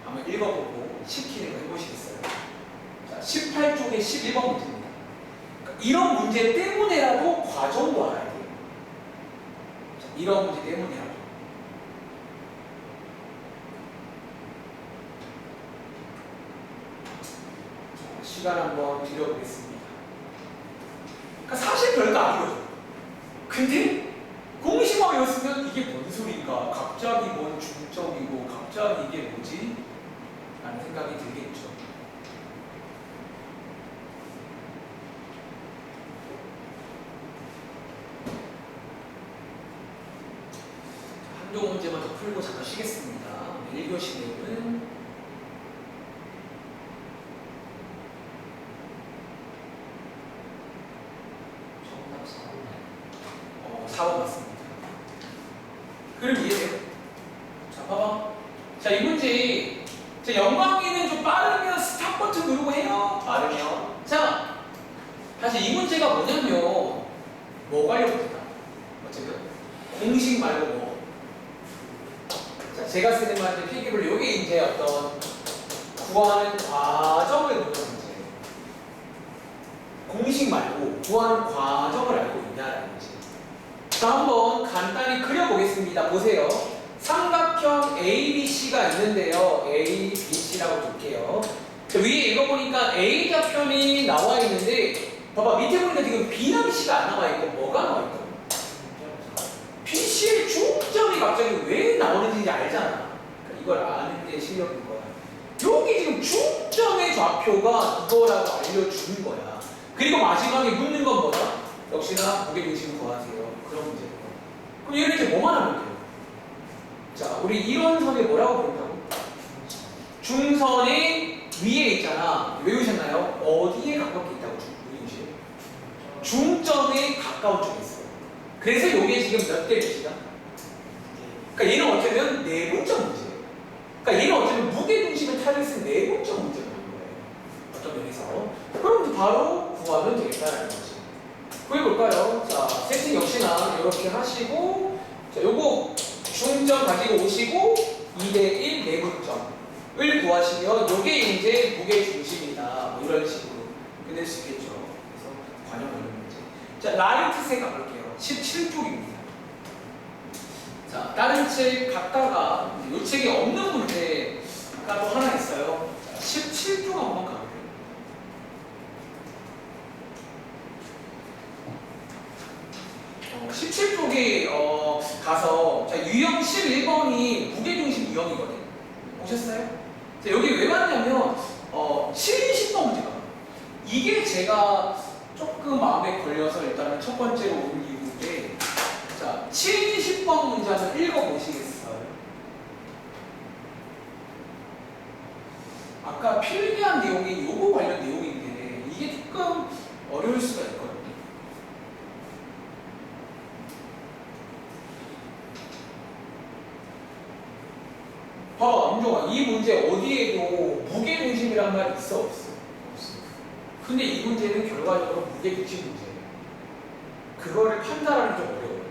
S1: 한번 읽어보고 시키는 거 해보시겠어요? 자, 18쪽에 11번 문제입니다. 그러니까 이런 문제 때문에라도 과정도 알아야 돼요. 자, 이런 문제 때문에라도. 자, 시간 한번 드려보겠습니다. 그러니까 사실 별거 아니거든. 근데 공식만 외웠으면 이게 뭔 소리인가? 갑자기 뭔 중점이고 갑자기 이게 뭐지? 라는 생각이 들겠죠. 한두 문제만 더 풀고 잠깐 쉬겠습니다. 1교시 내용은
S2: 정답 4번이에요.
S1: 4번 맞습니다. 그럼 이해돼요? 자, 봐봐. 자, 이 문제. 자, 영광이는 좀 빠르면 스탑 버튼 누르고 해요. 빠르면. 자, 사실 이 문제가 뭐냐면, 뭐 관련부터다. 어쨌든, 공식 말고 뭐. 자, 제가 쓰는 말은 필기로 요게 이제 어떤 구하는 과정을 보는 문제예요. 공식 말고 구하는 과정을 알고 있냐라는 거지. 자, 한번 간단히 그려보겠습니다. 보세요. 삼각형 ABC가 있는데요. ABC라고 볼게요. 자, 위에 읽어보니까 A 좌편이 나와 있는데 봐봐, 밑에 보니까 지금 B랑 C가 안 나와 있고 뭐가 나와 있고 BC의 중점이 갑자기 왜 나오는지 알잖아. 그러니까 이걸 아는 게 실력인 거야. 여기 지금 중점의 좌표가 이거라고 알려주는 거야. 그리고 마지막에 묻는 건 뭐다? 역시나 무게중심 구하세요. 그런 문제예요. 그럼 얘를 이제 뭐만 하면 돼요? 자, 우리 이런 선을 뭐라고 부른다고? 중선의 위에 있잖아. 외우셨나요? 어디에 가깝게 있다고? 무게중심? 중점에 가까운 쪽에 있어요. 그래서 이게 지금 몇 대 몇이다? 그러니까 얘는 어쩌면 내분점 문제예요. 그러니까 얘는 어쩌면 무게중심을 타겟은 내분점 문제가 되는 거예요. 어떤 면에서. 그럼 바로 구하면 되겠다라는 거지. 구해볼까요? 자, 세팅 역시나 이렇게 하시고, 자, 요거 중점 가지고 오시고 2대1 내분점을 구하시면 요게 이제 무게중심이다. 뭐 이런 식으로. 끝낼 수 있겠죠. 그래서 관용 원리 문제. 자, 라이트색 가볼게요. 17쪽입니다. 자, 다른 책 갖다가 이 책에 없는 문제가 또 하나 있어요. 17쪽 한번 가볼게요. 17쪽에 가서 자, 유형 11번이 무게중심 유형이거든. 보셨어요? 자, 여기 왜 왔냐면 70번 문제가 이게 제가 조금 마음에 걸려서 일단은 첫 번째로 온 이유인데, 자, 70번 문제 한번 읽어보시겠어요? 아까 필기한 내용이 요거 관련 내용인데 이게 조금 어려울 수가 있거든요. 봐봐, 민종아, 이 문제 어디에도 무게중심이란 말이 있어 없어? 근데 이 문제는 결과적으로 무게중심 문제예요. 그거를 판단하는 게 좀 어려워요.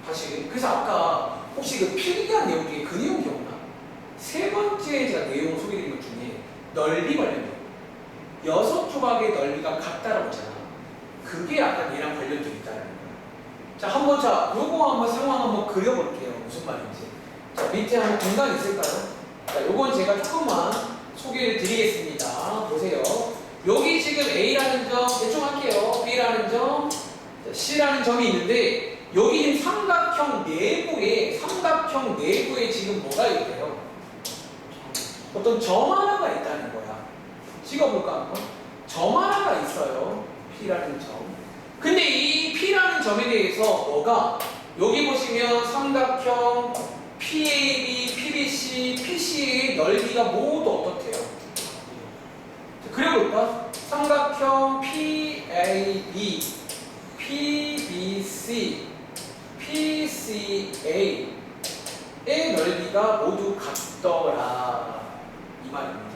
S1: 다시, 그래서 아까 혹시 그 필기한 내용 중에 그 내용 기억나? 세 번째 제가 내용 소개드린 것 중에 넓이 관련된 6조각의 넓이가 같다라고 했잖아. 그게 약간 얘랑 관련돼 있다는 거야. 자, 한번 요거 한번 상황 한번 그려볼게요. 무슨 말인지. 자, 밑에 한번 공간 있을까요? 자, 요건 제가 조금만 소개를 드리겠습니다. 보세요. 여기 지금 A라는 점 대충 할게요. B라는 점, C라는 점이 있는데 여기 지금 삼각형 내부에 지금 뭐가 있대요? 어떤 점 하나가 있다는 거야. 찍어볼까 한번? 점 하나가 있어요. P라는 점. 근데 이 P라는 점에 대해서 뭐가 여기 보시면 삼각형 PAB, PBC, PC의 넓이가 모두 어떻대요? 그려볼까? 삼각형 PAB, PBC, PCA의 넓이가 모두 같더라 이 말입니다.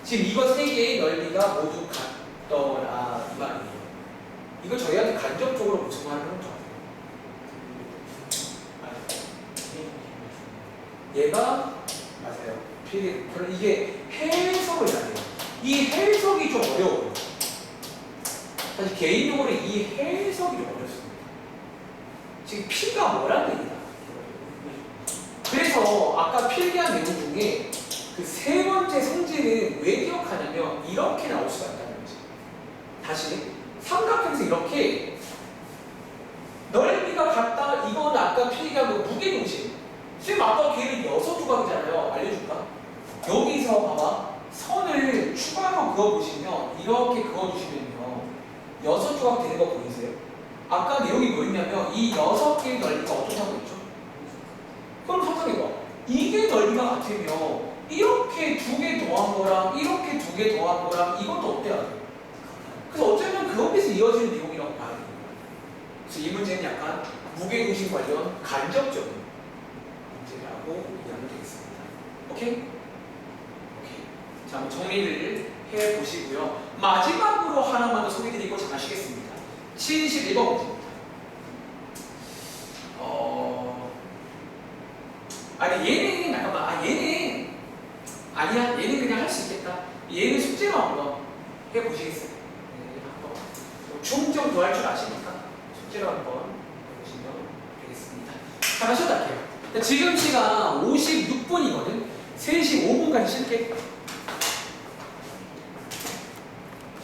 S1: 지금 이거 세 개의 넓이가 모두 같더라 이 말이에요. 이거 저희한테 간접적으로 무슨 말을 하는 줄 아세요? 얘가 맞아요. 이게 해석을 잘해요. 이 해석이 좀 어려워요. 사실 개인적으로 이 해석이 좀 어렵습니다. 지금 P가 뭐란 얘기다. 그래서 아까 필기한 내용 중에 그 세 번째 성질은 왜 기억하냐면 이렇게 나올 수가 있다는 거지. 다시 삼각형에서 이렇게 넓이가 같다. 이건 아까 필기한 거 무게중심. 지금 아까 걔는 6조각이잖아요. 알려줄까? 여기서 봐봐. 선을 추가로 그어보시면 이렇게 그어주시면요 6조각 되는 거 보이세요? 아까 내용이 뭐였냐면 이 6개의 넓이가 어떻다고 했죠? 그럼 상상해봐. 이게 넓이가 같으면 이렇게 2개 더한 거랑 이렇게 2개 더한 거랑 이것도 어때야 돼? 그래서 어쩌면 그것에서 이어지는 내용이라고 봐야 돼요. 그래서 이 문제는 약간 무게중심 관련 간접적인 문제라고 이해하면 되겠습니다. 오케이? 오케이. 자, 한번 정리를 해보시고요. 마지막으로 하나만 더 소개해드리고 잠깐 쉬겠습니다. 71번 문제입니다. 아니 얘는 잠깐만. 얘는 아니야. 얘는 그냥 할 수 있겠다. 얘는 숙제로 한번 해보시겠어요? 네, 한번 충정 더 할 줄 아시니까 숙제로 한번 해보시면 되겠습니다. 잠깐 쉬었다 할게요. 지금 시간 56분이거든. 3시 5분까지 쉴게.